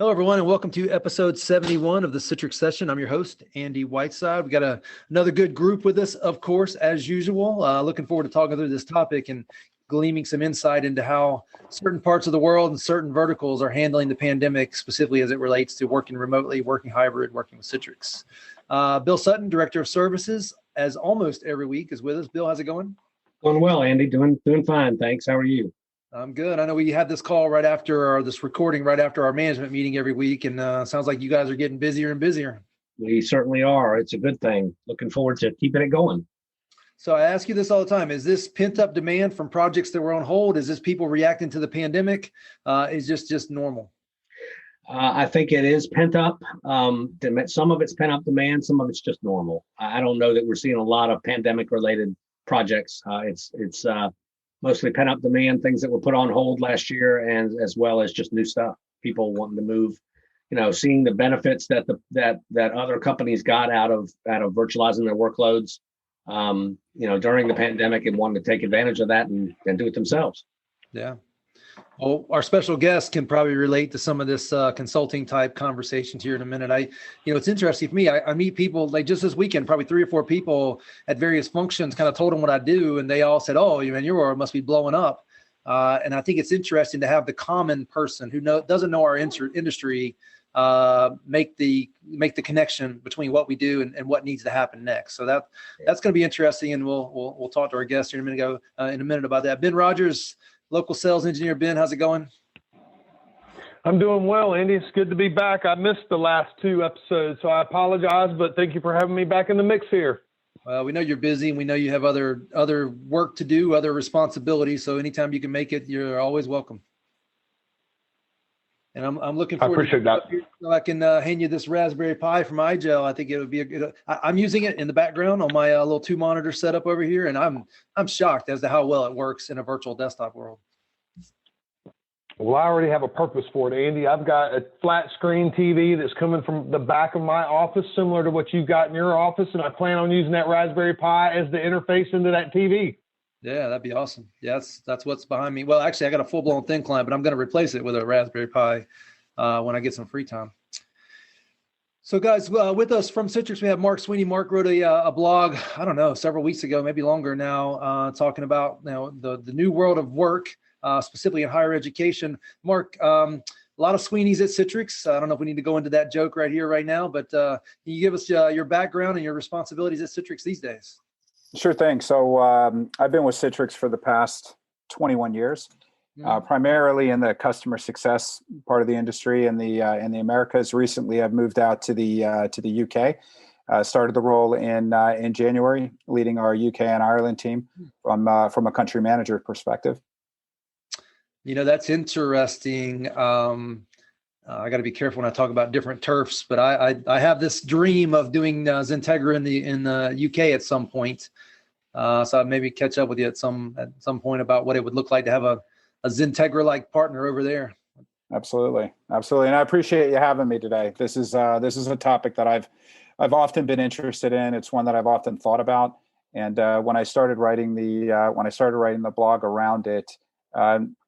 Hello, everyone, and welcome to episode 71 of the Citrix session. I'm your host, Andy Whiteside. We got another good group with us, of course, as usual. Looking forward to talking through this topic and gleaming some insight into how certain parts of the world and certain verticals are handling the pandemic, specifically as it relates to working remotely, working hybrid, working with Citrix. Bill Sutton, Director of Services, as almost every week, is with us. Bill, how's it going? Going well, Andy. Doing fine. Thanks. How are you? I'm good. I know we have this call right after, or this recording right after our management meeting every week, and sounds like you guys are getting busier and busier. We certainly are. It's a good thing. Looking forward to keeping it going. So I ask you this all the time. Is this pent up demand from projects that were on hold? Is this people reacting to the pandemic? Is just normal? I think it is pent up. Some of it's pent up demand. Some of it's just normal. I don't know that we're seeing a lot of pandemic related projects. It's mostly pent up demand, things that were put on hold last year, and as well as just new stuff. People wanting to move, seeing the benefits that that other companies got out of virtualizing their workloads, during the pandemic, and wanting to take advantage of that and do it themselves. Yeah. Well, our special guest can probably relate to some of this consulting type conversations here in a minute. It's interesting for me. I meet people like just this weekend, probably 3 or 4 people at various functions, kind of told them what I do. And they all said, "Oh, man, your world must be blowing up." And I think it's interesting to have the common person who doesn't know our industry make the connection between what we do and what needs to happen next. So that's going to be interesting. And we'll talk to our guest here in a minute about that. Ben Rogers, local sales engineer. Ben, how's it going? I'm doing well, Andy. It's good to be back. I missed the last 2 episodes, so I apologize, but thank you for having me back in the mix here. Well, we know you're busy, and we know you have other work to do, other responsibilities. So anytime you can make it, you're always welcome. And I'm looking forward. I appreciate that. So I can hand you this Raspberry Pi from iGel. I think it would be a good. I'm using it in the background on my little 2-monitor setup over here, and I'm shocked as to how well it works in a virtual desktop world. Well, I already have a purpose for it, Andy. I've got a flat screen TV that's coming from the back of my office, similar to what you've got in your office, and I plan on using that Raspberry Pi as the interface into that TV. Yeah, that'd be awesome. Yeah, that's what's behind me. Well, actually, I got a full-blown thin client, but I'm going to replace it with a Raspberry Pi when I get some free time. So, guys, with us from Citrix, we have Mark Sweeney. Mark wrote a blog, I don't know, several weeks ago, maybe longer now, talking about the new world of work, specifically in higher education. Mark, a lot of Sweeneys at Citrix. I don't know if we need to go into that joke right here, right now, but can you give us your background and your responsibilities at Citrix these days? Sure thing. So I've been with Citrix for the past 21 years, primarily in the customer success part of the industry in the Americas. Recently, I've moved out to the UK. Started the role in January, leading our UK and Ireland team from a country manager perspective. That's interesting. I got to be careful when I talk about different turfs, but I have this dream of doing XenTegra in the UK at some point. So I'll maybe catch up with you at some point about what it would look like to have a XenTegra like partner over there. Absolutely, and I appreciate you having me today. This is a topic that I've often been interested in. It's one that I've often thought about, and when I started writing the blog around it.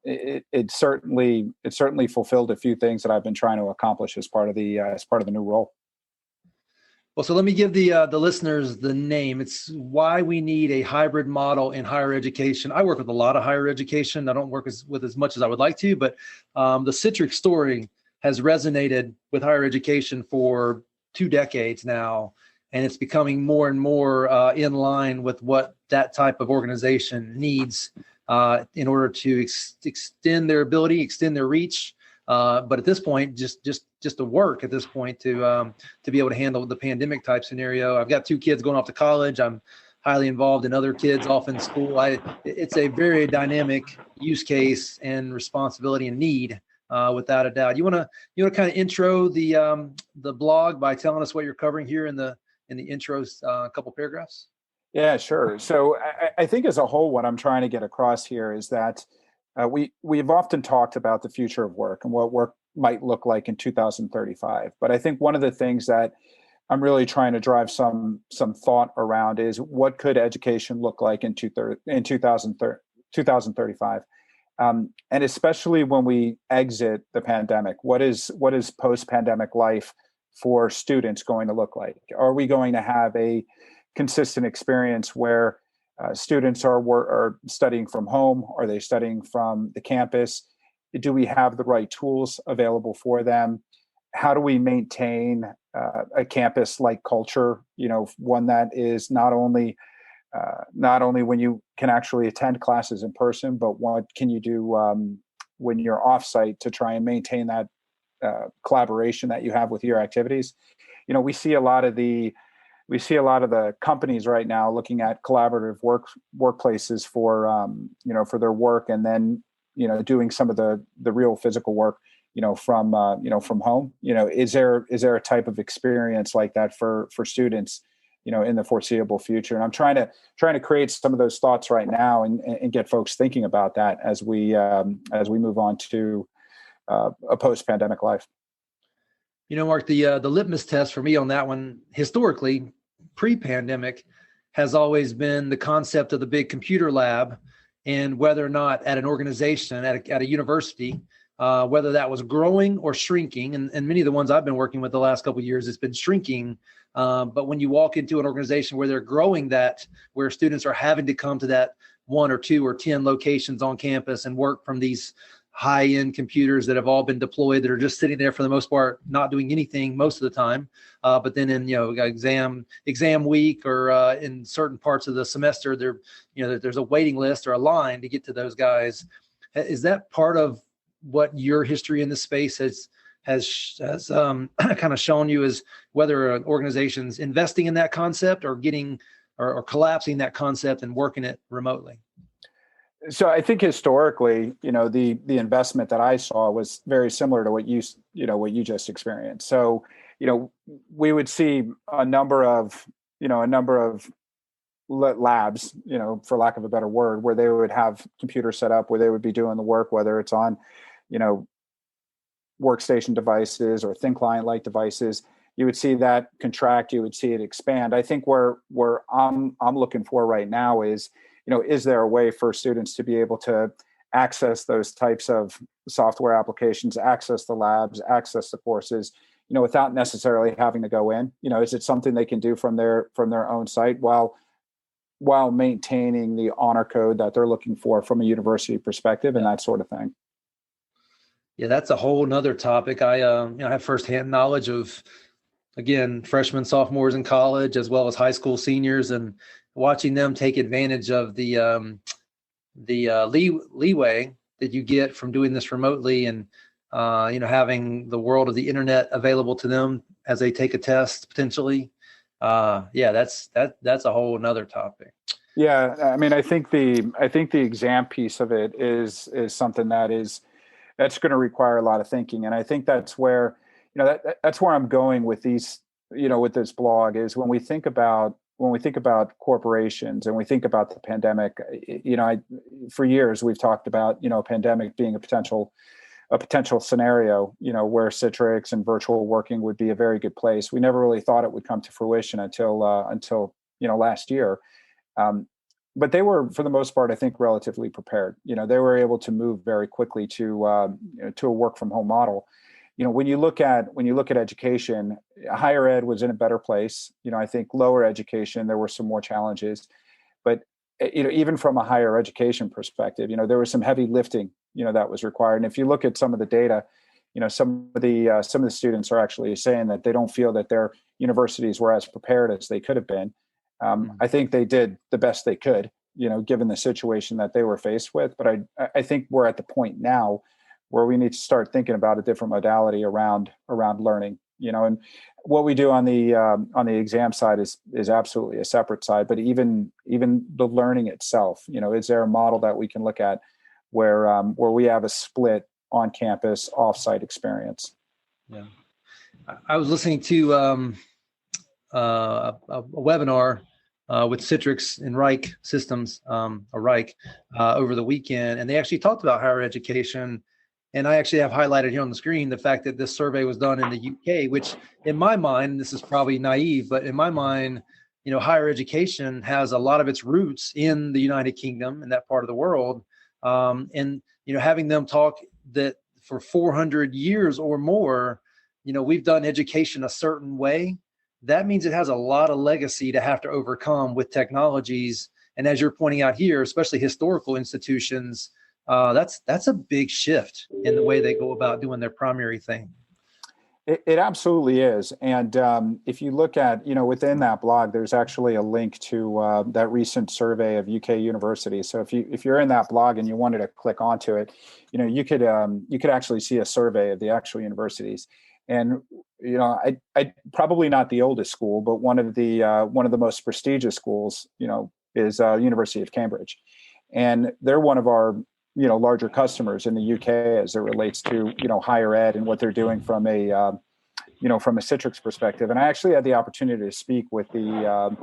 It certainly fulfilled a few things that I've been trying to accomplish as part of the new role. Well, so let me give the listeners the name. It's why we need a hybrid model in higher education. I work with a lot of higher education. I don't work with as much as I would like to, but the Citrix story has resonated with higher education for 2 decades now, and it's becoming more and more in line with what that type of organization needs. In order to extend their ability, extend their reach, but at this point, just to work at this point to be able to handle the pandemic type scenario. I've got 2 kids going off to college. I'm highly involved in other kids off in school. It's a very dynamic use case and responsibility and need, without a doubt. You want to kind of intro the blog by telling us what you're covering here in the intros, a couple paragraphs. Yeah, sure. So I think as a whole, what I'm trying to get across here is that we've often talked about the future of work and what work might look like in 2035. But I think one of the things that I'm really trying to drive some thought around is what could education look like in 2035. And especially when we exit the pandemic, what is post-pandemic life for students going to look like? Are we going to have a consistent experience where students are studying from home? Are they studying from the campus? Do we have the right tools available for them? How do we maintain a campus-like culture? One that is not only when you can actually attend classes in person, but what can you do when you're offsite to try and maintain that collaboration that you have with your activities? We see a lot of the companies right now looking at collaborative workplaces for their work, and then doing some of the real physical work from home. Is there a type of experience like that for students in the foreseeable future? And I'm trying to create some of those thoughts right now and get folks thinking about that as we move on to a post-pandemic life. Mark, the litmus test for me on that one, historically, pre-pandemic, has always been the concept of the big computer lab, and whether or not at an organization, at a university, whether that was growing or shrinking. And many of the ones I've been working with the last couple of years, it's been shrinking. But when you walk into an organization where they're growing that, where students are having to come to that 1 or 2 or 10 locations on campus and work from these high-end computers that have all been deployed, that are just sitting there for the most part, not doing anything most of the time. But then in exam week or in certain parts of the semester, there's a waiting list or a line to get to those guys. Is that part of what your history in this space has kind of shown you, is whether an organization's investing in that concept or getting or collapsing that concept and working it remotely? So I think historically, the investment that I saw was very similar to what you just experienced. So, we would see a number of labs, for lack of a better word, where they would have computers set up where they would be doing the work, whether it's on, workstation devices or thin client-like devices. You would see that contract, you would see it expand. I think where I'm looking for right now is, is there a way for students to be able to access those types of software applications, access the labs, access the courses, without necessarily having to go in? Is it something they can do from their own site while maintaining the honor code that they're looking for from a university perspective and that sort of thing? Yeah, that's a whole nother topic. I have firsthand knowledge of, again, freshmen, sophomores in college, as well as high school seniors, and watching them take advantage of the leeway that you get from doing this remotely, and having the world of the internet available to them as they take a test potentially. That's a whole nother topic. Yeah, I mean, I think the exam piece of it is something that's going to require a lot of thinking, and I think that's where that's where I'm going with these, with this blog, is when we think about corporations and we think about the pandemic. For years we've talked about a pandemic being a potential scenario, where Citrix and virtual working would be a very good place. We never really thought it would come to fruition until last year. But they were, for the most part, I think, relatively prepared. They were able to move very quickly to a work from home model. When you look at education, higher ed was in a better place. I think lower education, there were some more challenges, but even from a higher education perspective, there was some heavy lifting, that was required. And if you look at some of the data, some of the students are actually saying that they don't feel that their universities were as prepared as they could have been. I think they did the best they could, given the situation that they were faced with. But I think we're at the point now where we need to start thinking about a different modality around learning, and what we do on the exam side is absolutely a separate side. But even the learning itself, is there a model that we can look at where we have a split on campus offsite experience? Yeah, I was listening to a webinar with Citrix and Reich Systems, over the weekend, and they actually talked about higher education. And I actually have highlighted here on the screen the fact that this survey was done in the UK, which in my mind, this is probably naive, but in my mind, higher education has a lot of its roots in the United Kingdom and that part of the world. And, having them talk that for 400 years or more, we've done education a certain way. That means it has a lot of legacy to have to overcome with technologies. And as you're pointing out here, especially historical institutions, that's a big shift in the way they go about doing their primary thing. It absolutely is. And if you look at, within that blog, there's actually a link to that recent survey of UK universities. So if you're in that blog and you wanted to click onto it, you could actually see a survey of the actual universities. And I probably not the oldest school, but one of the most prestigious schools, is University of Cambridge, and they're one of our larger customers in the UK as it relates to higher ed and what they're doing from a from a Citrix perspective. And I actually had the opportunity to speak with with a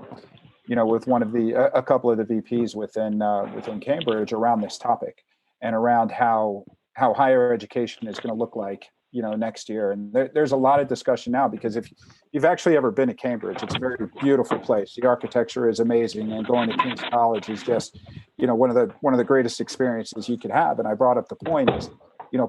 couple of the VPs within Cambridge around this topic and around how higher education is going to look like next year. And there's a lot of discussion now, because if you've actually ever been to Cambridge, it's a very beautiful place. The architecture is amazing, and going to King's College is just one of the greatest experiences you could have. And I brought up the point is,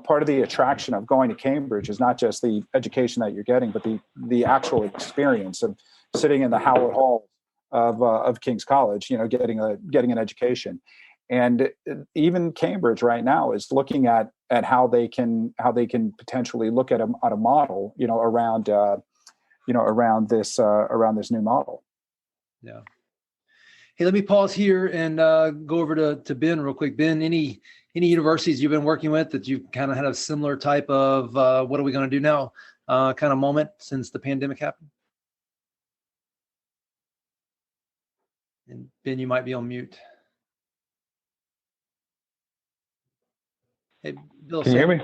part of the attraction of going to Cambridge is not just the education that you're getting, but the actual experience of sitting in the Howard Hall of King's College, getting an education. And even Cambridge right now is looking at how they can potentially look at a model, around this new model. Yeah. Hey, let me pause here and go over to Ben real quick. Ben, any universities you've been working with that you've kind of had a similar type of what are we going to do now kind of moment since the pandemic happened? And Ben, you might be on mute. Hey, Bill, can you hear me?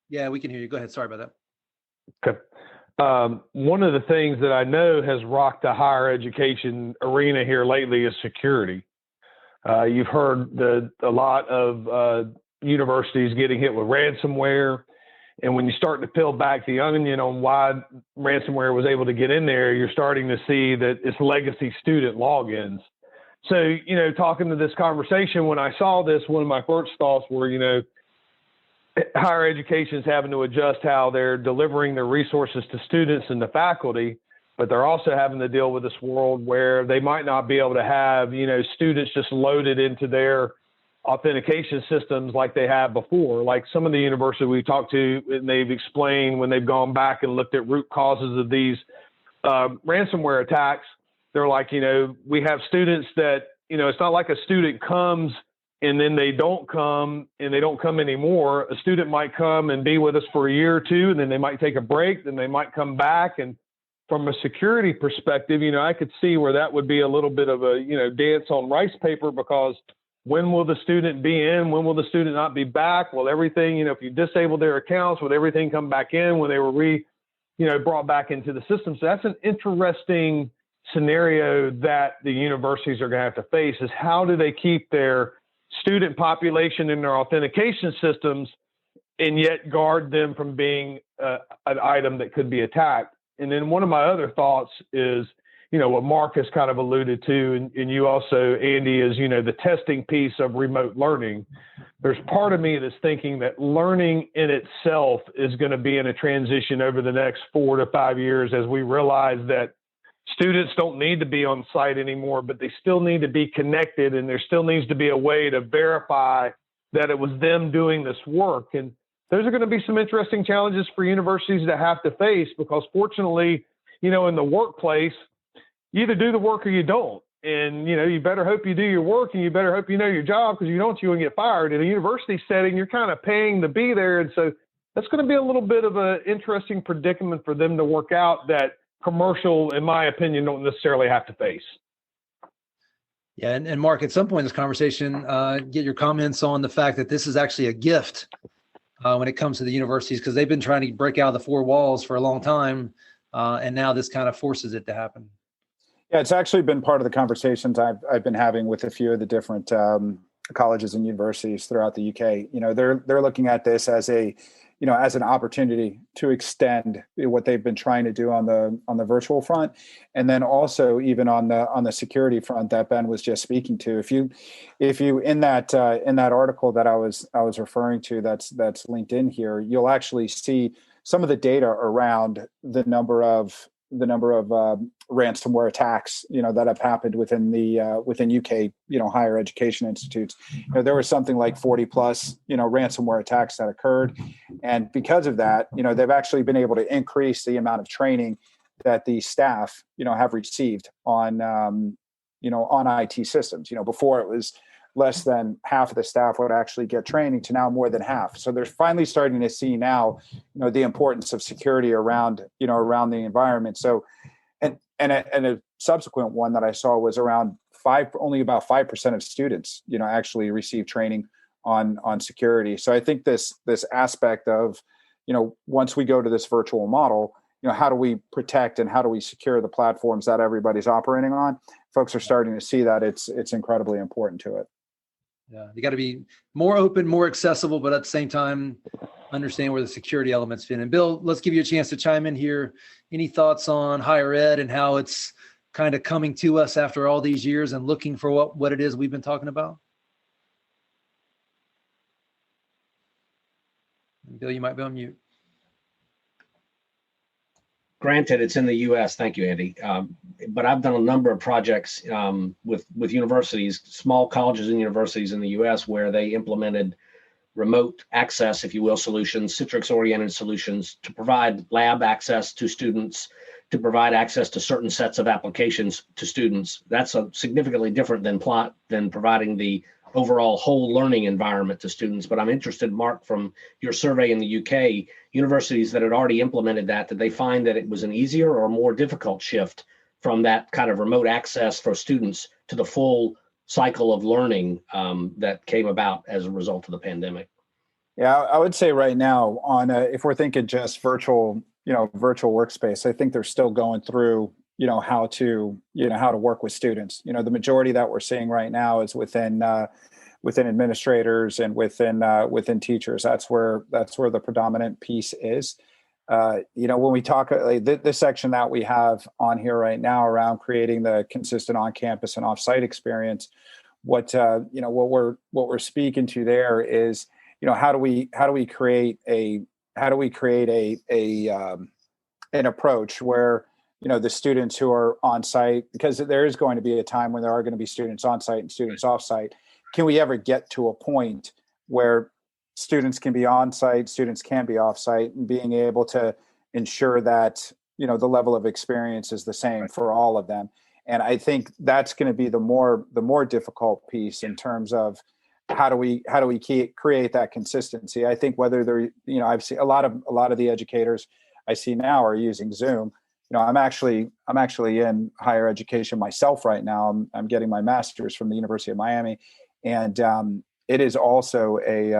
Yeah, we can hear you. Go ahead. Sorry about that. Okay. One of the things that I know has rocked the higher education arena here lately is security. You've heard a lot of universities getting hit with ransomware. And when you start to peel back the onion on why ransomware was able to get in there, you're starting to see that it's legacy student logins. So, talking to this conversation, when I saw this, one of my first thoughts were, higher education is having to adjust how they're delivering their resources to students and the faculty, but they're also having to deal with this world where they might not be able to have, students just loaded into their authentication systems like they have before. Like some of the universities we talked to, and they've explained when they've gone back and looked at root causes of these ransomware attacks, they're like, we have students that, it's not like a student comes and then they don't come and they don't come anymore. A student might come and be with us for a year or two, and then they might take a break, then they might come back. And from a security perspective, I could see where that would be a little bit of a, dance on rice paper, because when will the student be in? When will the student not be back? Will everything, if you disable their accounts, will everything come back in when they were brought back into the system? So that's an interesting scenario that the universities are going to have to face, is how do they keep their student population in their authentication systems and yet guard them from being an item that could be attacked. And then one of my other thoughts is, what Mark has kind of alluded to, and you also, Andy, is, the testing piece of remote learning. There's part of me that's thinking that learning in itself is going to be in a transition over the next 4 to 5 years, as we realize that students don't need to be on site anymore, but they still need to be connected, and there still needs to be a way to verify that it was them doing this work. And those are going to be some interesting challenges for universities to have to face, because fortunately, in the workplace, you either do the work or you don't. And, you better hope you do your work, and you better hope you know your job, because you don't, you're going to get fired. In a university setting, you're kind of paying to be there. And so that's going to be a little bit of an interesting predicament for them to work out that commercial, in my opinion, don't necessarily have to face. Yeah, and Mark, at some point in this conversation, get your comments on the fact that this is actually a gift when it comes to the universities, because they've been trying to break out of the four walls for a long time, and now this kind of forces it to happen. Yeah, it's actually been part of the conversations I've been having with a few of the different colleges and universities throughout the UK. They're looking at this as a as an opportunity to extend what they've been trying to do on the virtual front, and then also even on the security front that Ben was just speaking to. If you in that article that I was referring to, that's linked in here, you'll actually see some of the data around the number of ransomware attacks, that have happened within UK, higher education institutes. There was something like 40 plus, ransomware attacks that occurred. And because of that, they've actually been able to increase the amount of training that the staff, have received on, on IT systems. Before it was less than half of the staff would actually get training, to now more than half. So they're finally starting to see now, the importance of security around the environment. So, and a subsequent one that I saw was only about 5% of students, actually receive training on security. So I think this aspect of, once we go to this virtual model, how do we protect and how do we secure the platforms that everybody's operating on? Folks are starting to see that it's incredibly important to it. Yeah, you got to be more open, more accessible, but at the same time, understand where the security elements fit in. Bill, let's give you a chance to chime in here. Any thoughts on higher ed and how it's kind of coming to us after all these years and looking for what it is we've been talking about? Bill, you might be on mute. Granted, it's in the U.S. Thank you, Andy. But I've done a number of projects with universities, small colleges and universities in the U.S. where they implemented remote access, if you will, solutions, Citrix-oriented solutions to provide lab access to students, to provide access to certain sets of applications to students. That's significantly different than providing the overall whole learning environment to students. But I'm interested, Mark, from your survey in the UK, universities that had already implemented that, did they find that it was an easier or more difficult shift from that kind of remote access for students to the full cycle of learning that came about as a result of the pandemic? Yeah, I would say right now, if we're thinking just virtual workspace, I think they're still going through, how to work with students. The majority that we're seeing right now is within administrators and within teachers. That's where the predominant piece is. When we talk this section that we have on here right now around creating the consistent on-campus and off-site experience, what we're speaking to there is, how do we create an approach where the students who are on site, because there is going to be a time when there are going to be students on site and students off site. Can we ever get to a point where students can be on site, students can be off site, and being able to ensure that the level of experience is the same for all of them? And I think that's going to be the more difficult piece in terms of how do we create that consistency. I think whether they're I've seen a lot of the educators I see now are using Zoom. I'm actually in higher education myself right now. I'm getting my master's from the University of Miami, and it is also a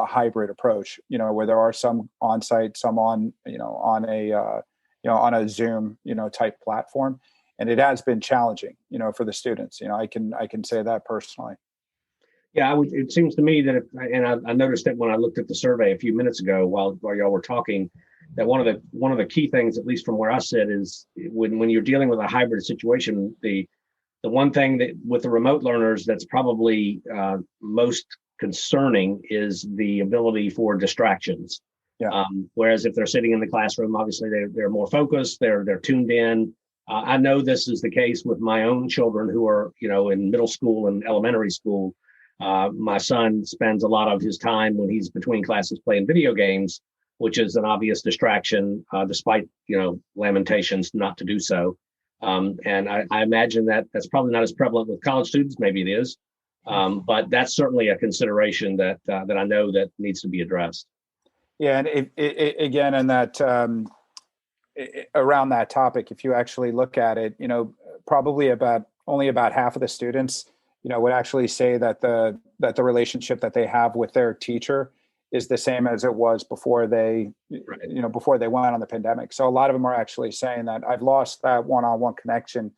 hybrid approach. Where there are some on site, some on a Zoom type platform, and it has been challenging for the students. I can say that personally. Yeah, it seems to me that, I noticed that when I looked at the survey a few minutes ago while y'all were talking, that one of the key things, at least from where I sit, is when you're dealing with a hybrid situation, the one thing that with the remote learners that's probably most concerning is the ability for distractions. Yeah. Whereas if they're sitting in the classroom, obviously they're more focused, they're tuned in. I know this is the case with my own children who are in middle school and elementary school. My son spends a lot of his time when he's between classes playing video games, which is an obvious distraction, despite lamentations not to do so. And I imagine that's probably not as prevalent with college students. Maybe it is, but that's certainly a consideration that I know that needs to be addressed. Yeah, and again, in that around that topic, if you actually look at it, probably only about half of the students, would actually say that the relationship that they have with their teacher is the same as it was before they, Right. Before they went on the pandemic. So a lot of them are actually saying that I've lost that one-on-one connection,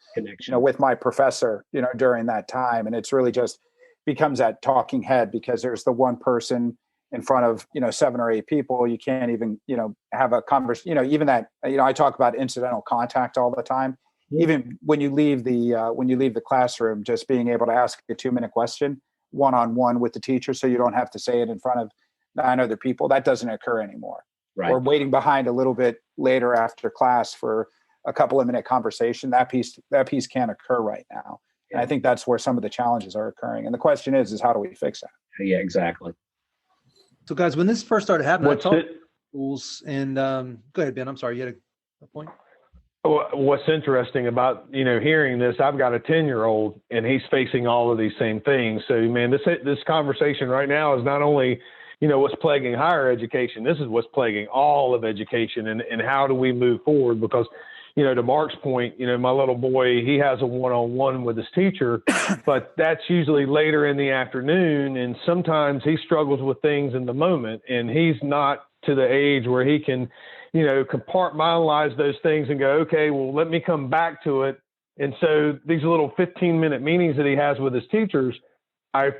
with my professor, during that time. And it's really just becomes that talking head because there's the one person, in front of, 7 or 8 people. You can't even, have a conversation, even that, I talk about incidental contact all the time. Even when you leave the classroom, just being able to ask a 2-minute question one-on-one with the teacher, so you don't have to say it in front of 9 other people, that doesn't occur anymore. Right. Or waiting behind a little bit later after class for a couple of minute conversation, that piece can't occur right now. And I think that's where some of the challenges are occurring. And the question is how do we fix that? Yeah, exactly. So guys, when this first started happening, I talked to schools and go ahead, Ben. I'm sorry, you had a point? What's interesting about, hearing this, I've got a 10-year-old and he's facing all of these same things. So, man, this conversation right now is not only, what's plaguing higher education, this is what's plaguing all of education, and how do we move forward? Because, to Mark's point, my little boy, he has a one-on-one with his teacher, but that's usually later in the afternoon. And sometimes he struggles with things in the moment, and he's not to the age where he can, compartmentalize those things and go, okay, well, let me come back to it. And so these little 15-minute meetings that he has with his teachers, I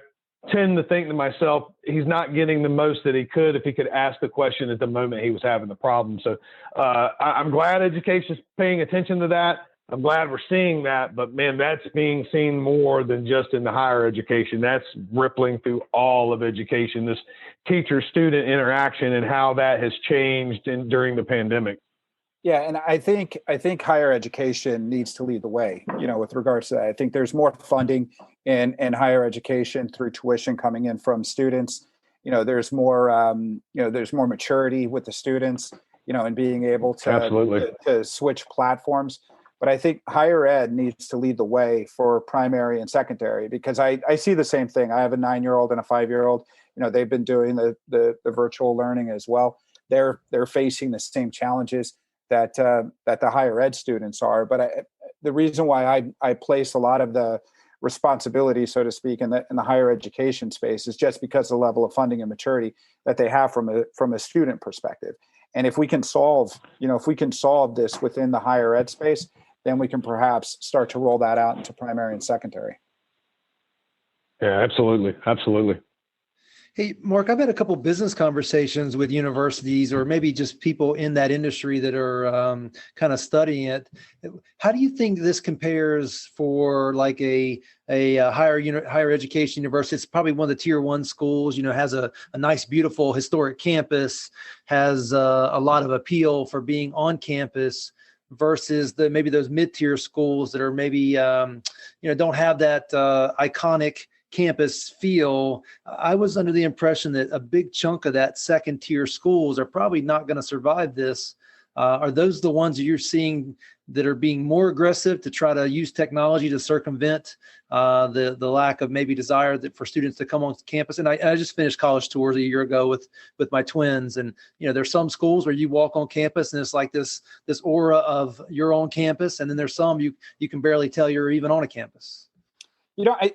tend to think to myself, he's not getting the most that he could if he could ask the question at the moment he was having the problem. So I'm glad education's paying attention to that. I'm glad we're seeing that, but man, that's being seen more than just in the higher education. That's rippling through all of education, this teacher-student interaction and how that has changed during the pandemic. Yeah, and I think higher education needs to lead the way, with regards to that. I think there's more funding in higher education through tuition coming in from students. There's more, there's more maturity with the students, and being able to switch platforms. But I think higher ed needs to lead the way for primary and secondary, because I see the same thing. I have a 9-year-old and a 5-year-old. They've been doing the virtual learning as well. They're facing the same challenges that the higher ed students are. But the reason why I place a lot of the responsibility, so to speak, in the higher education space is just because of the level of funding and maturity that they have from a student perspective. And if we can solve this within the higher ed space, then we can perhaps start to roll that out into primary and secondary. Yeah, absolutely. Absolutely. Hey, Mark, I've had a couple business conversations with universities or maybe just people in that industry that are kind of studying it. How do you think this compares for like a higher education university? It's probably one of the tier 1 schools, has a nice, beautiful, historic campus, has a lot of appeal for being on campus, versus maybe those mid-tier schools that are maybe, don't have that iconic campus feel. I was under the impression that a big chunk of that second tier schools are probably not going to survive this. Are those the ones that you're seeing that are being more aggressive to try to use technology to circumvent the lack of maybe desire for students to come on campus? And I just finished college tours a year ago with my twins, and there's some schools where you walk on campus and it's like this aura of you're on campus, and then there's some you can barely tell you're even on a campus.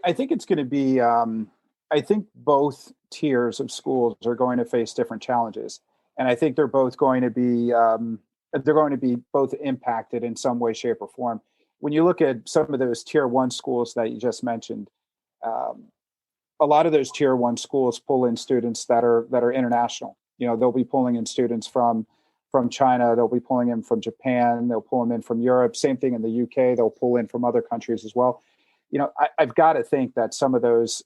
I think it's going to be, I think both tiers of schools are going to face different challenges. And I think they're both going to be both impacted in some way, shape, or form. When you look at some of those tier 1 schools that you just mentioned, a lot of those tier 1 schools pull in students that are international. They'll be pulling in students from China, they'll be pulling in from Japan, they'll pull them in from Europe. Same thing in the UK, they'll pull in from other countries as well. I've got to think that some of those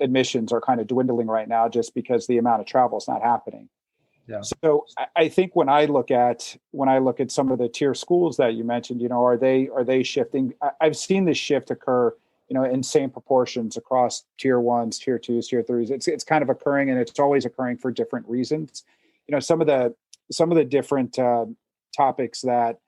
admissions are kind of dwindling right now just because the amount of travel is not happening. Yeah. So I think when I look at some of the tier schools that you mentioned, are they shifting? I've seen this shift occur, in same proportions across tier 1s, tier 2s, tier 3s. It's kind of occurring, and it's always occurring for different reasons. Some of the different topics that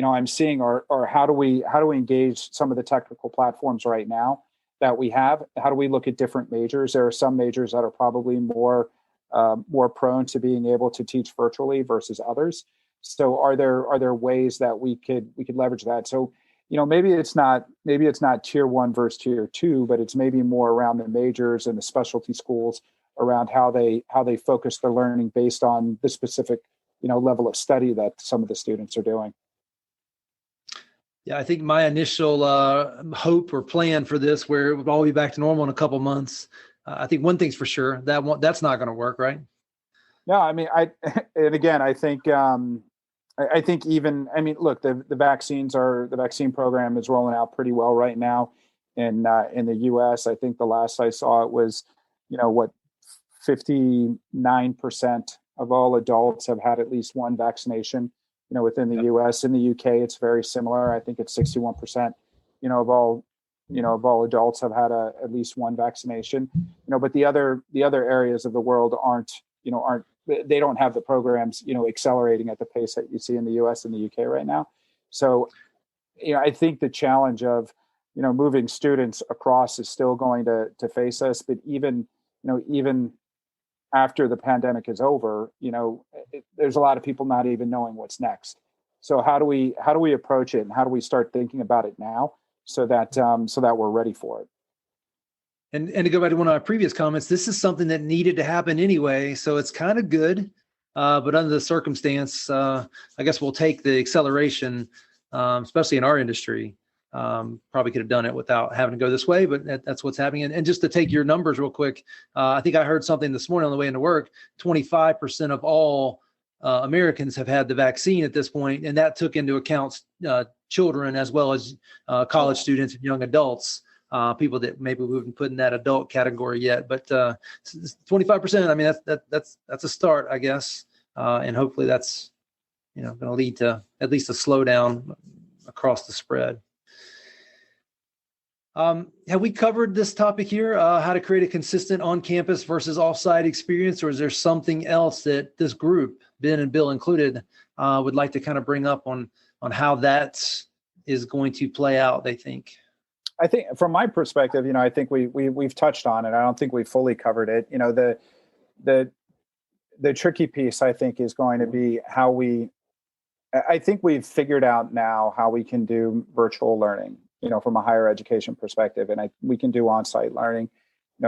I'm seeing are how do we engage some of the technical platforms right now that we have? How do we look at different majors? There are some majors that are probably more prone to being able to teach virtually versus others. So are there ways that we could leverage that? So maybe it's not tier 1 versus tier 2, but it's maybe more around the majors and the specialty schools around how they focus their learning based on the specific level of study that some of the students are doing. Yeah, I think my initial hope or plan for this, where it will all be back to normal in a couple months, I think one thing's for sure, that's not going to work, right? No, I mean, and again, I think even, I mean, look, the vaccine program is rolling out pretty well right now in the U.S. I think the last I saw it was, 59% of all adults have had at least one vaccination, within the Yep. U.S. In the U.K., it's very similar. I think it's 61%, of all adults have had at least one vaccination. But the other areas of the world aren't they don't have the programs, accelerating at the pace that you see in the U.S. and the U.K. right now. So, I think the challenge of, moving students across is still going to face us. But even after the pandemic is over, there's a lot of people not even knowing what's next. So how do we approach it, and how do we start thinking about it now so that we're ready for it? And to go back to one of my previous comments, this is something that needed to happen anyway, so it's kind of good. But under the circumstance, I guess we'll take the acceleration, especially in our industry. Probably could have done it without having to go this way, but that's what's happening. And just to take your numbers real quick, I think I heard something this morning on the way into work. 25% of all Americans have had the vaccine at this point, and that took into account children as well as college students and young adults. People that maybe we haven't put in that adult category yet, but 25%. I mean, that's a start, I guess, and hopefully that's going to lead to at least a slowdown across the spread. Have we covered this topic here? How to create a consistent on-campus versus off-site experience, or is there something else that this group, Ben and Bill included, would like to kind of bring up on how that is going to play out? They think. I think from my perspective, I think we've touched on it. I don't think we fully covered it. The tricky piece, I think, is going to be I think we've figured out now how we can do virtual learning, from a higher education perspective, and we can do on-site learning,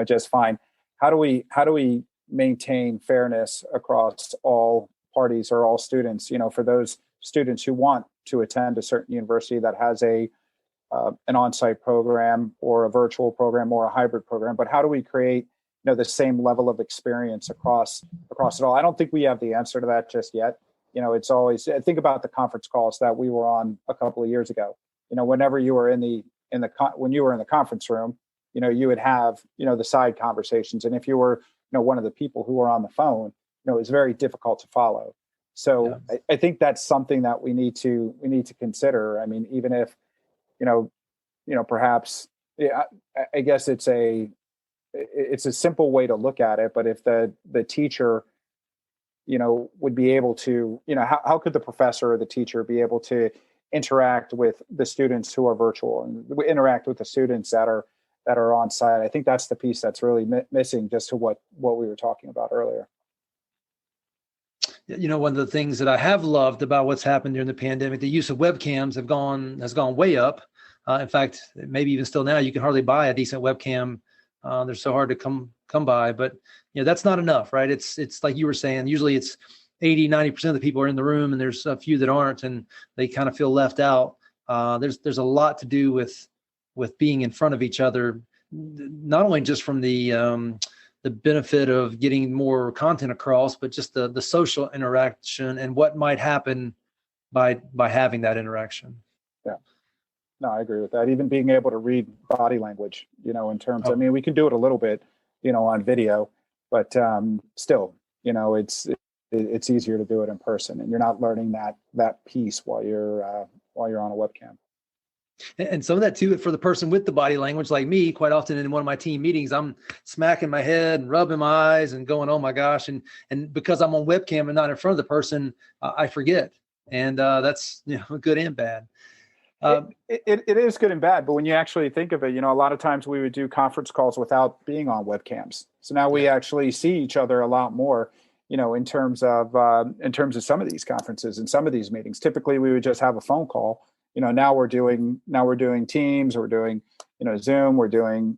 just fine. How do we maintain fairness across all parties or all students? For those students who want to attend a certain university that has an on-site program or a virtual program or a hybrid program, but how do we create the same level of experience across it all? I don't think we have the answer to that just yet. It's always, think about the conference calls that we were on a couple of years ago. Whenever you were when you were in the conference room, you would have the side conversations, and if you were one of the people who were on the phone, it was very difficult to follow. So yeah. I think that's something that we need to consider. I mean, even if perhaps, yeah, I guess it's a simple way to look at it. But if the teacher, would be able to, how could the professor or the teacher be able to interact with the students who are virtual and interact with the students that are on site? I think that's the piece that's really missing, just to what we were talking about earlier. One of the things that I have loved about what's happened during the pandemic, the use of webcams has gone way up. In fact, maybe even still now, you can hardly buy a decent webcam. They're so hard to come by, but that's not enough, right? It's like you were saying, usually it's 80-90% of the people are in the room, and there's a few that aren't, and they kind of feel left out. There's a lot to do with being in front of each other, not only just from the benefit of getting more content across, but just the social interaction and what might happen by having that interaction. Yeah. No, I agree with that. Even being able to read body language, in terms, I mean, we can do it a little bit, on video, but still, it's easier to do it in person, and you're not learning that piece while you're on a webcam. And some of that too, for the person with the body language, like me, quite often in one of my team meetings, I'm smacking my head and rubbing my eyes and going, "Oh my gosh!" And because I'm on webcam and not in front of the person, I forget, and that's good and bad. It is good and bad, but when you actually think of it, a lot of times we would do conference calls without being on webcams. So now we actually see each other a lot more, in terms of some of these conferences and some of these meetings. Typically, we would just have a phone call. Now we're doing Teams, we're doing Zoom, we're doing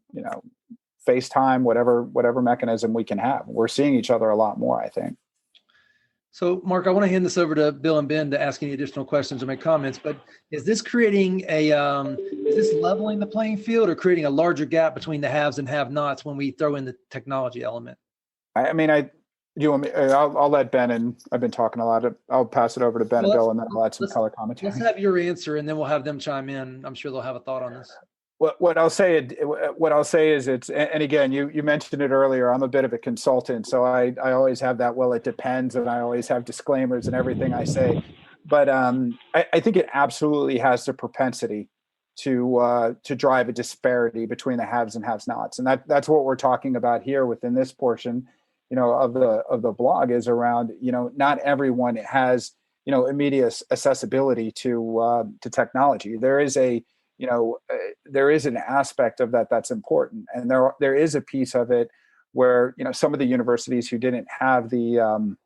FaceTime, whatever mechanism we can have. We're seeing each other a lot more, I think. So, Mark, I want to hand this over to Bill and Ben to ask any additional questions or make comments, but is this creating is this leveling the playing field or creating a larger gap between the haves and have-nots when we throw in the technology element? I'll let Ben, and I've been talking a lot. I'll pass it over to Ben and Bill, and then I'll add some color commentary. Let's have your answer, and then we'll have them chime in. I'm sure they'll have a thought on this. What I'll say is it's, and again, you mentioned it earlier, I'm a bit of a consultant, so I always have that, well, it depends, and I always have disclaimers in everything I say. But I think it absolutely has the propensity to drive a disparity between the haves and have-nots. And that's what we're talking about here within this portion, of the blog, is around, not everyone has, immediate accessibility to technology. There is there is an aspect of that that's important, and there is a piece of it where some of the universities who didn't have the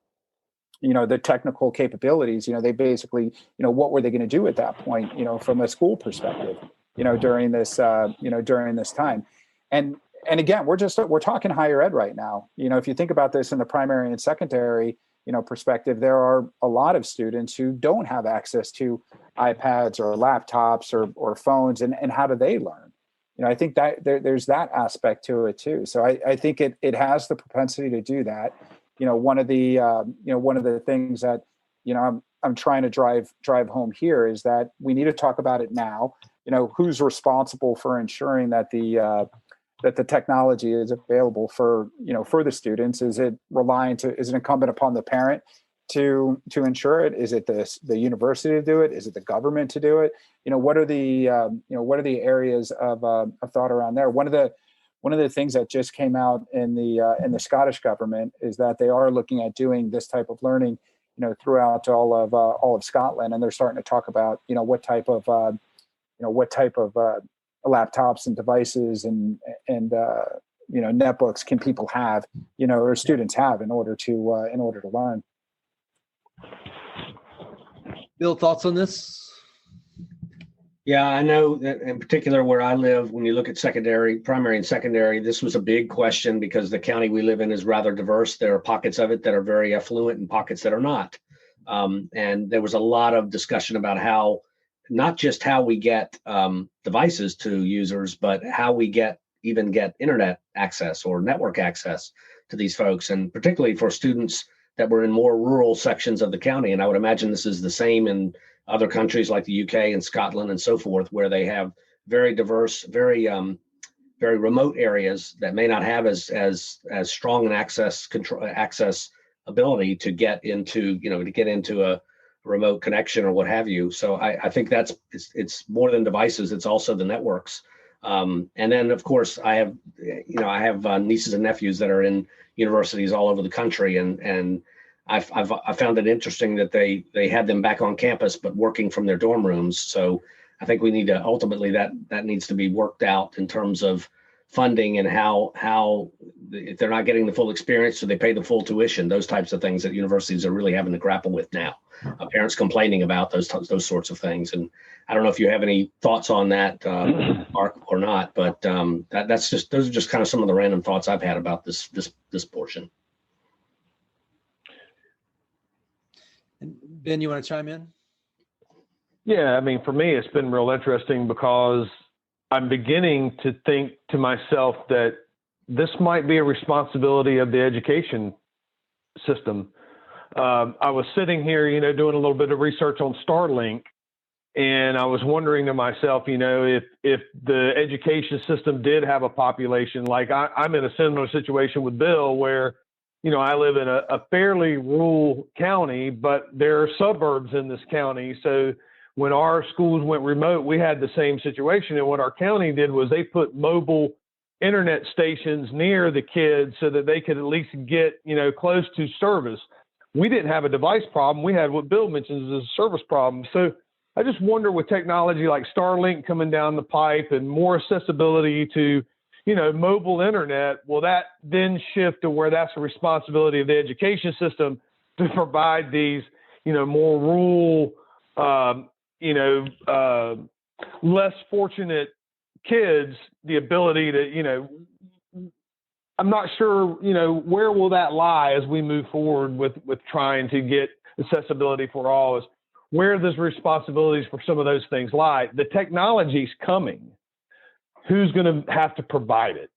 the technical capabilities, they basically, what were they going to do at that point, from a school perspective, during this time, and again, we're talking higher ed right now. If you think about this in the primary and secondary perspective, there are a lot of students who don't have access to iPads or laptops or phones, and how do they learn? I think that there's that aspect to it too. So I think it has the propensity to do that. One of the things that I'm trying to drive home here is that we need to talk about it now. Who's responsible for ensuring that the technology is available for the students? Is it incumbent upon the parent to ensure it? Is it the university to do it? Is it the government to do it? What are the areas of thought around there? One of the things that just came out in the Scottish government is that they are looking at doing this type of learning throughout all of Scotland, and they're starting to talk about what type of laptops and devices and netbooks can people have, or students have in order to learn. Bill, thoughts on this? Yeah, I know that in particular where I live, when you look at primary and secondary, this was a big question because the county we live in is rather diverse. There are pockets of it that are very affluent and pockets that are not. And there was a lot of discussion about not just how we get devices to users, but how we even get internet access or network access to these folks, and particularly for students that were in more rural sections of the county. And I would imagine this is the same in other countries like the UK and Scotland and so forth, where they have very diverse, very remote areas that may not have as strong an access ability to get into a remote connection or what have you. So I think it's more than devices; it's also the networks. And then, of course, I have nieces and nephews that are in universities all over the country, and I found it interesting that they had them back on campus, but working from their dorm rooms. So I think we need to ultimately that needs to be worked out in terms of funding and how if they're not getting the full experience, so they pay the full tuition. Those types of things that universities are really having to grapple with now. Parents complaining about those sorts of things, and I don't know if you have any thoughts on that, Mark, or not. But those are just kind of some of the random thoughts I've had about this portion. And Ben, you want to chime in? Yeah, I mean, for me, it's been real interesting because I'm beginning to think to myself that this might be a responsibility of the education system. I was sitting here, doing a little bit of research on Starlink, and I was wondering to myself, if the education system did have a population, like I'm in a similar situation with Bill, where I live in a fairly rural county, but there are suburbs in this county. So when our schools went remote, we had the same situation. And what our county did was they put mobile internet stations near the kids so that they could at least get, close to service. We didn't have a device problem. We had what Bill mentions as a service problem. So I just wonder, with technology like Starlink coming down the pipe and more accessibility to mobile internet, will that then shift to where that's the responsibility of the education system to provide these, more rural, less fortunate kids the ability to, I'm not sure, where will that lie as we move forward with trying to get accessibility for all, is where those responsibilities for some of those things lie. The technology's coming. Who's going to have to provide it?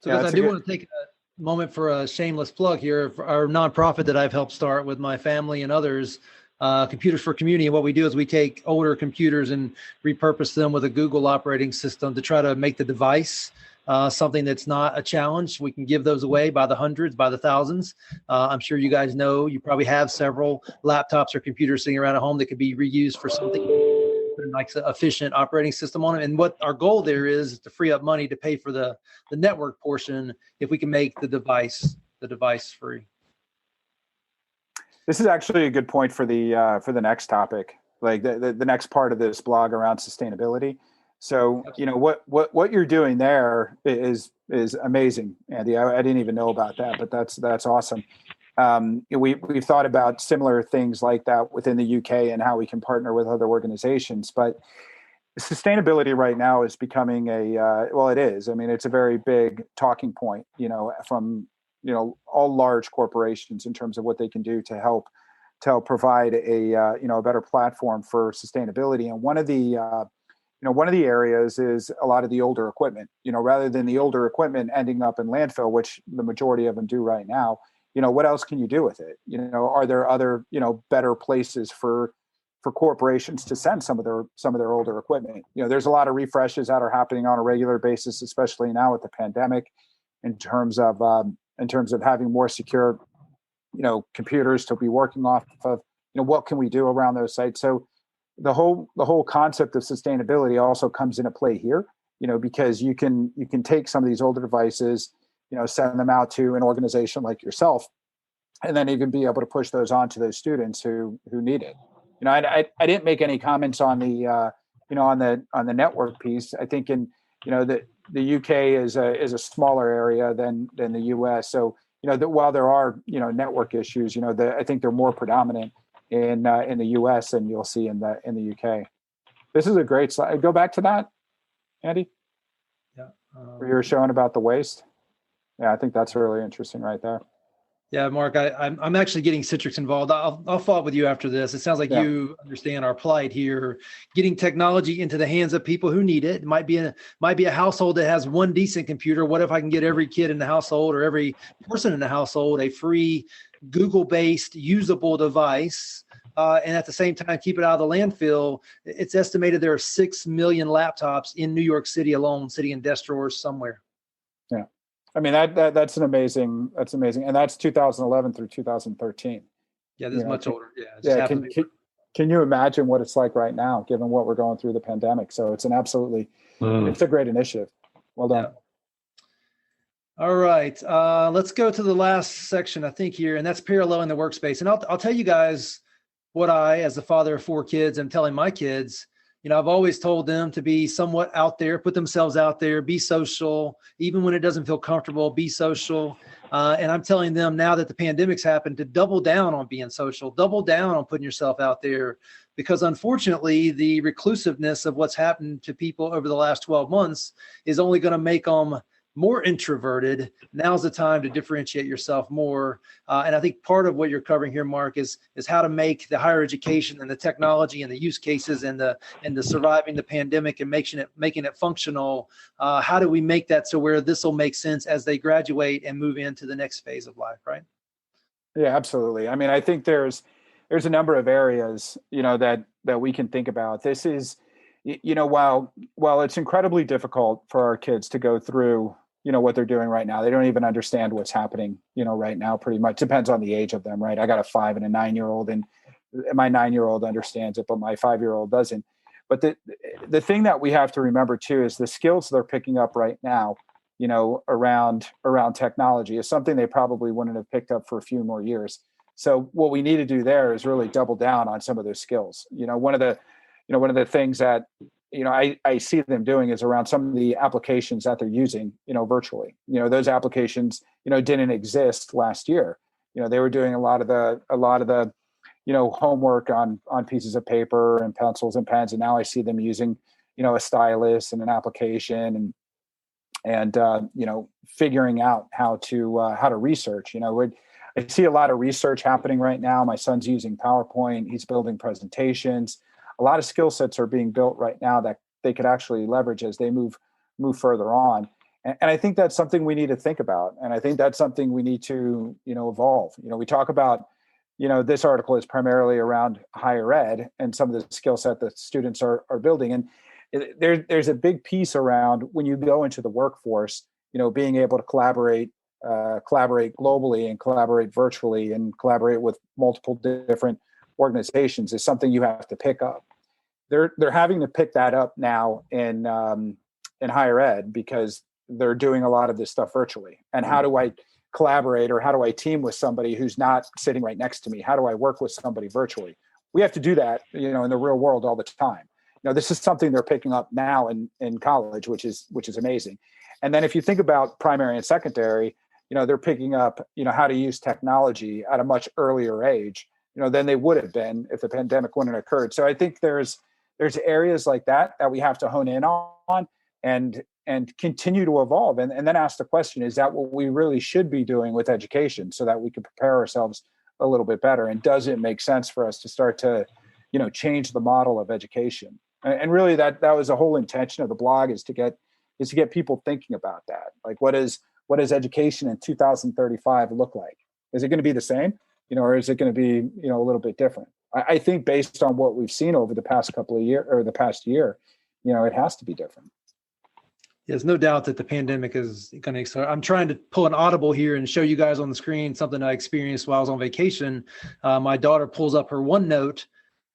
So guys, I do want to take a moment for a shameless plug here for our nonprofit that I've helped start with my family and others, Computers for Community. And what we do is we take older computers and repurpose them with a Google operating system to try to make the device something that's not a challenge. We can give those away by the hundreds, by the thousands. I'm sure you guys know, you probably have several laptops or computers sitting around at home that could be reused for something like an efficient operating system on it. And what our goal there is to free up money to pay for the network portion if we can make the device free. This is actually a good point for the next topic, like the next part of this blog around sustainability. So, what you're doing there is amazing, Andy. I didn't even know about that, but that's awesome. We've thought about similar things like that within the UK and how we can partner with other organizations. But sustainability right now is becoming it is. I mean, it's a very big talking point, from all large corporations in terms of what they can do to help provide a better platform for sustainability. And one of the areas is a lot of the older equipment. Rather than the older equipment ending up in landfill, which the majority of them do right now. What else can you do with it? Are there other, better places for corporations to send some of their older equipment? There's a lot of refreshes that are happening on a regular basis, especially now with the pandemic, in terms of having more secure, computers to be working off of. What can we do around those sites? So the whole concept of sustainability also comes into play here, because you can take some of these older devices, send them out to an organization like yourself, and then even be able to push those on to those students who need it. I didn't make any comments on the on the network piece. I think in the UK is a smaller area than the US. So that while there are network issues, I think they're more predominant in the US than you'll see in the UK. This is a great slide. Go back to that, Andy. Yeah. Where you were showing about the waste. Yeah, I think that's really interesting right there. Yeah, Mark, I'm actually getting Citrix involved. I'll follow up with you after this. It sounds like you understand our plight here. Getting technology into the hands of people who need it. It might be a household that has one decent computer. What if I can get every kid in the household or every person in the household a free Google-based usable device, and at the same time keep it out of the landfill? It's estimated there are 6 million laptops in New York City alone, sitting in desk drawers somewhere. Yeah. I mean, that's amazing, and that's 2011 through 2013. Yeah, this is much older. Yeah. Can you imagine what it's like right now, given what we're going through the pandemic? So it's it's a great initiative. Well done. Yeah. All right, let's go to the last section, I think, here, and that's paralleling the workspace. And I'll tell you guys what I, as the father of 4 kids, am telling my kids. I've always told them to be somewhat out there, put themselves out there, be social, even when it doesn't feel comfortable, be social. And I'm telling them now that the pandemic's happened to double down on being social, double down on putting yourself out there, because unfortunately, the reclusiveness of what's happened to people over the last 12 months is only going to make them more introverted. Now's the time to differentiate yourself more. And I think part of what you're covering here, Mark, is how to make the higher education and the technology and the use cases and the surviving the pandemic and making it functional. How do we make that so where this will make sense as they graduate and move into the next phase of life, right? Yeah, absolutely. I mean, I think there's a number of areas, that we can think about. This is, while it's incredibly difficult for our kids to go through what they're doing right now. They don't even understand what's happening, right now, pretty much. Depends on the age of them, right? I got a 5 and a 9-year-old, and my 9-year-old understands it, but my 5-year-old doesn't. But the thing that we have to remember too is the skills they're picking up right now, around technology is something they probably wouldn't have picked up for a few more years. So what we need to do there is really double down on some of those skills. One of the things that I see them doing is around some of the applications that they're using, virtually. Those applications, didn't exist last year. They were doing a lot of the homework on pieces of paper and pencils and pens, and now I see them using, a stylus and an application, and figuring out how to research. I see a lot of research happening right now. My son's using PowerPoint. He's building presentations. A lot of skill sets are being built right now that they could actually leverage as they move further on. And I think that's something we need to think about. And I think that's something we need to, evolve. We talk about, this article is primarily around higher ed and some of the skill set that students are building. And there's a big piece around when you go into the workforce, being able to collaborate globally and collaborate virtually and collaborate with multiple different organizations is something you have to pick up. They're having to pick that up now in higher ed because they're doing a lot of this stuff virtually. And how do I collaborate, or how do I team with somebody who's not sitting right next to me? How do I work with somebody virtually? We have to do that, in the real world all the time. This is something they're picking up now in college, which is amazing. And then if you think about primary and secondary, they're picking up, how to use technology at a much earlier age, than they would have been if the pandemic wouldn't have occurred. So I think there's areas like that we have to hone in on and continue to evolve, and then ask the question, is that what we really should be doing with education so that we can prepare ourselves a little bit better? And does it make sense for us to start to, change the model of education? And really that was the whole intention of the blog, is to get people thinking about that. Like, what does education in 2035 look like? Is it going to be the same, or is it going to be, a little bit different? I think based on what we've seen over the past couple of years, or the past year, it has to be different. There's no doubt that the pandemic is going to accelerate. I'm trying to pull an audible here and show you guys on the screen something I experienced while I was on vacation. My daughter pulls up her OneNote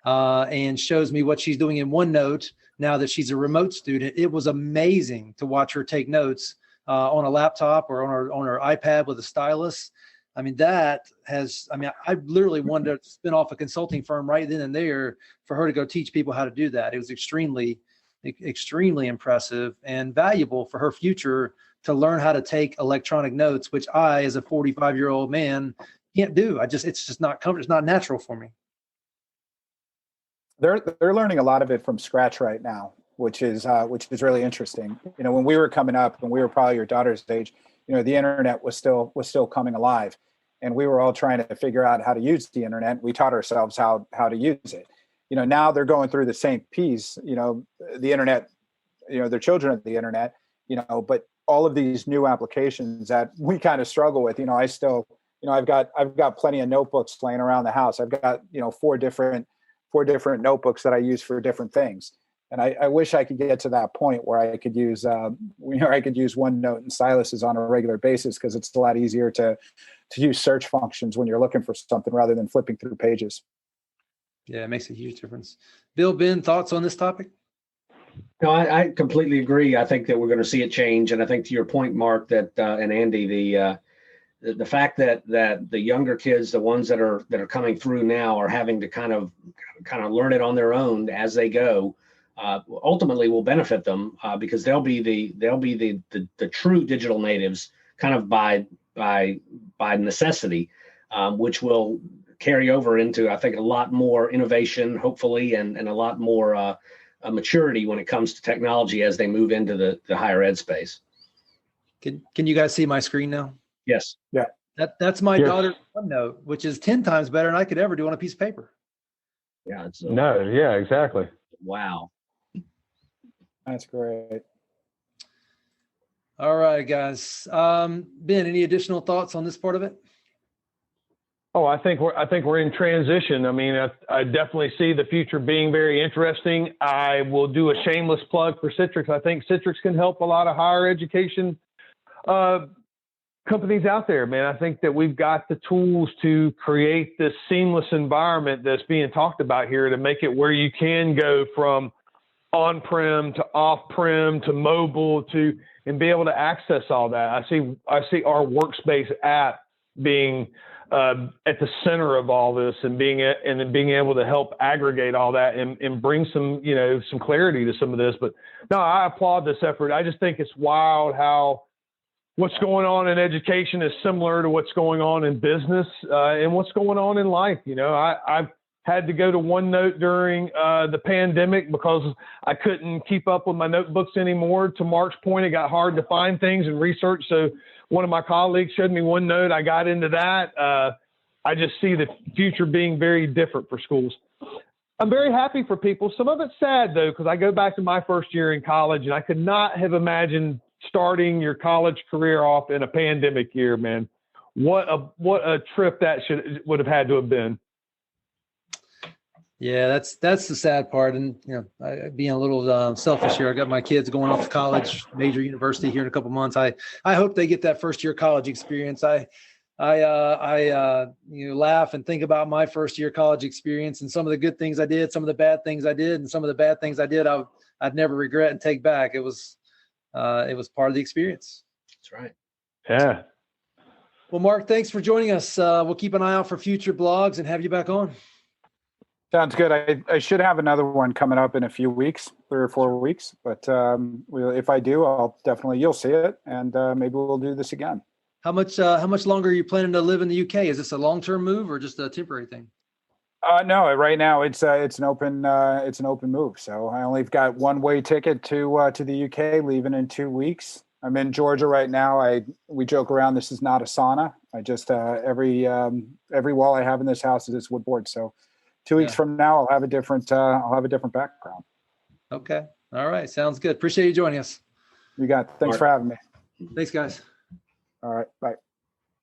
and shows me what she's doing in OneNote now that she's a remote student. It was amazing to watch her take notes on a laptop or on her iPad with a stylus. I mean, I literally wanted to spin off a consulting firm right then and there for her to go teach people how to do that. It was extremely impressive and valuable for her future to learn how to take electronic notes, which I, as a 45-year-old man, can't do. It's just not comfortable. It's not natural for me. They're learning a lot of it from scratch right now, which is really interesting. When we were coming up, when we were probably your daughter's age, the internet was still coming alive, and we were all trying to figure out how to use the internet. We taught ourselves how to use it. Now they're going through the same piece, the internet, they're children of the internet, but all of these new applications that we kind of struggle with, I still, I've got plenty of notebooks laying around the house. I've got, four different notebooks that I use for different things. And I wish I could get to that point where I could use, OneNote and styluses on a regular basis, because it's a lot easier to use search functions when you're looking for something rather than flipping through pages. Yeah, it makes a huge difference. Bill, Ben, thoughts on this topic? No, I completely agree. I think that we're going to see it change. And I think to your point, Mark, that and Andy, the fact that the younger kids, the ones that are coming through now, are having to kind of learn it on their own as they go, ultimately will benefit them because they'll be the true digital natives, kind of by necessity, which will carry over into, I think, a lot more innovation, hopefully, and a lot more maturity when it comes to technology as they move into the higher ed space. Can you guys see my screen now? Yes. Yeah. That's my daughter's OneNote, which is 10 times better than I could ever do on a piece of paper. Yeah. Yeah, exactly. Wow. That's great. All right, guys. Ben, any additional thoughts on this part of it? Oh, I think we're in transition. I mean, I definitely see the future being very interesting. I will do a shameless plug for Citrix. I think Citrix can help a lot of higher education companies out there, man. I think that we've got the tools to create this seamless environment that's being talked about here, to make it where you can go from on-prem to off-prem to mobile and be able to access all that. I see our Workspace app being at the center of all this, and being able to help aggregate all that and bring some clarity to some of this. But no, I applaud this effort. I just think it's wild how what's going on in education is similar to what's going on in business and what's going on in life. I've had to go to OneNote during the pandemic because I couldn't keep up with my notebooks anymore. To Mark's point, it got hard to find things and research. So one of my colleagues showed me OneNote. I got into that. I just see the future being very different for schools. I'm very happy for people. Some of it's sad, though, because I go back to my first year in college, and I could not have imagined starting your college career off in a pandemic year, man. What a trip that would have had to have been. Yeah, that's the sad part. And, being a little selfish here, I got my kids going off to college, major university here in a couple months. I hope they get that first year college experience. I laugh and think about my first year college experience and some of the good things I did, some of the bad things I did, and some of the bad things I did I'd never regret and take back. It was part of the experience. That's right. Yeah. Well, Mark, thanks for joining us. We'll keep an eye out for future blogs and have you back on. Sounds good. I should have another one coming up in a few weeks, 3 or 4 weeks. But if I do, you'll see it, and maybe we'll do this again. How much longer are you planning to live in the UK? Is this a long-term move or just a temporary thing? No, right now it's an open move. So I only got one-way ticket to the UK, leaving in 2 weeks. I'm in Georgia right now. We joke around. This is not a sauna. I just every wall I have in this house is this wood board. So 2 weeks from now, I'll have a different background. Okay. All right. Sounds good. Appreciate you joining us. You got it. Thanks for having me. Thanks, guys. All right. Bye.